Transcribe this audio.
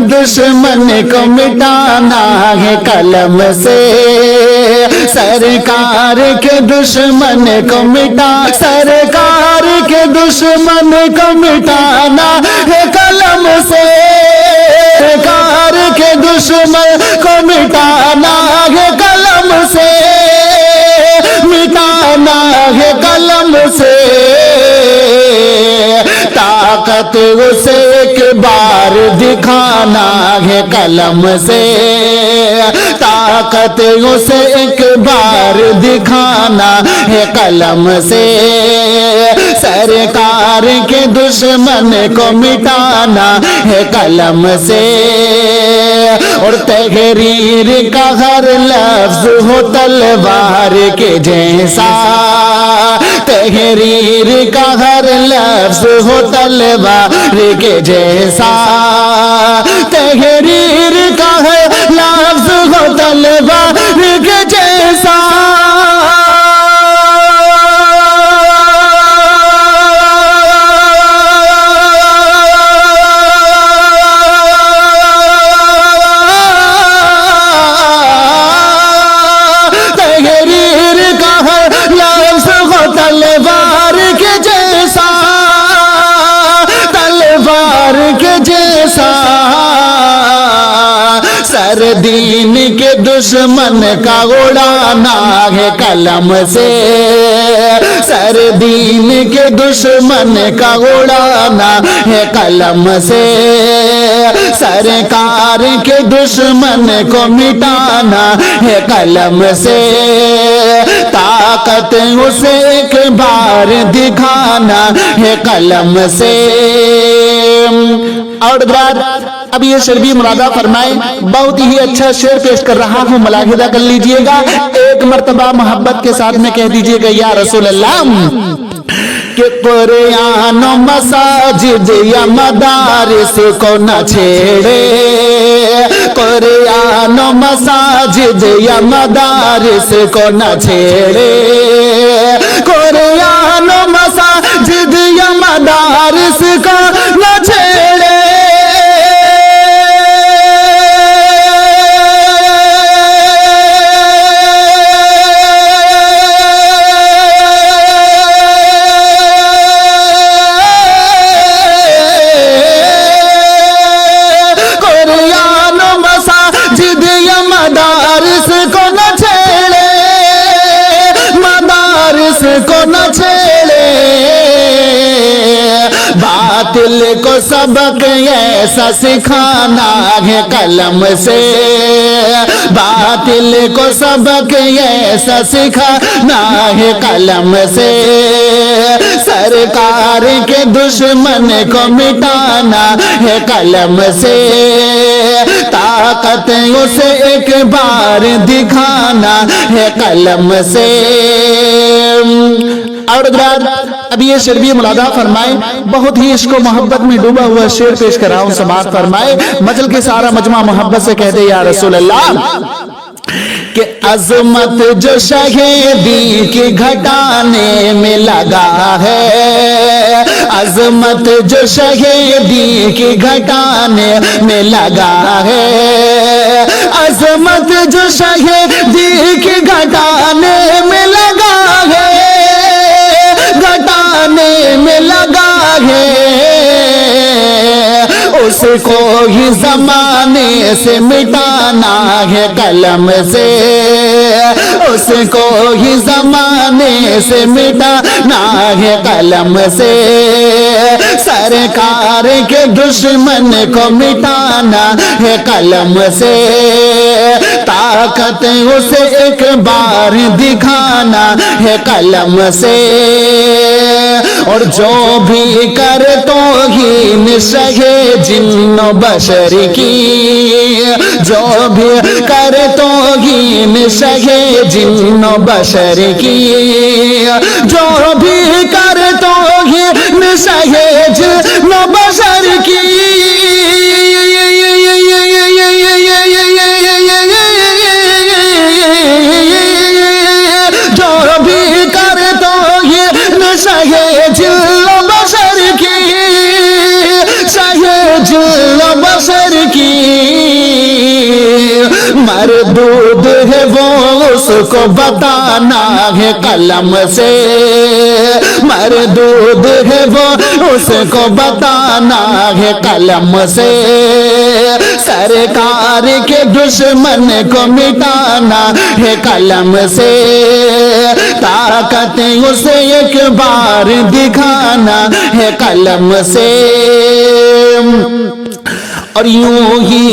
दुश्मन को मिटाना है कलम से, सरकार के दुश्मन को मिटा, सरकार के दुश्मन को मिटाना है कलम से, सरकार के दुश्मन को मिटाना है कलम से, मिटाना है कलम से। ताकत उसे एक बार दिखाना है कलम से, ताकत उसे एक बार दिखाना है कलम से, सरकार के दुश्मन को मिटाना है कलम से। और तहरीर का हर लफ्ज हो तलवार के जैसा, तहरीर का हर लफ्ज हो तलवार के जैसा, तहरीर का हर लफ्ज हो तलवार के जैसा। सर दीन के दुश्मन का उड़ाना है कलम से, सर दीन के दुश्मन का उड़ाना है कलम से, सरकार के दुश्मन को मिटाना है कलम से। ताकत उसे एक बार दिखाना है कलम से। और अब ये शेर भी मुरादा फरमाए, बहुत ही अच्छा शेर पेश कर रहा हूँ, मुलाहिजा कर लीजिएगा। एक मर्तबा मोहब्बत के साथ में कह दीजिएगा या रसूल अल्लाह कि कुरान मसाजिद या मदारिस को न छेड़े, कुरान मसाजिद या मदारिस को न छेड़े, कुरान मसाजिद या मदारिस को न छेड़े। बातिल को सबक ऐसा सिखाना है कलम से, बातिल को सबक ऐसा सिखाना है कलम से, सरकार के दुश्मन को मिटाना है कलम से। ताकत उसे एक बार दिखाना है कलम से। और अब ये शेर भी मुलादा फरमाए, बहुत ही इश्क मोहब्बत में डूबा हुआ शेर पेश कर रहा हूं, समाअत फरमाए। मजल के सारा मजमा मोहब्बत से कह दे या रसूल अल्लाह कि अजमत जो शहीदी की घटाने में लगा है, अजमत जो शहीदी की घटाने में लगा है, अजमत जो शहीदी की घटाने में लगा है, घटाने में लगा है, उसको ही जमाने से मिटाना है कलम से, उसको ही जमाने से मिटाना है कलम से, सरकार के दुश्मन को मिटाना है कलम से। ताकत उसे एक बार दिखाना है कलम से। और जो भी कर तो ही निशहे जिन्नो बशर की, जो भी कर तो ही निशहे जिन्नो बशर की, जो भी कर तो ही निशहे जिन्नो बशर की, जो भी कर तो ही निशहे जिन्नो बशर की, शहे जिन्नो बशर की। है वो उसको बताना है कलम से, मरदूद है वो उसको बताना है कलम से, सरकार के दुश्मन को मिटाना है कलम से, ताकत उसे एक बार दिखाना है कलम से। और यूं ही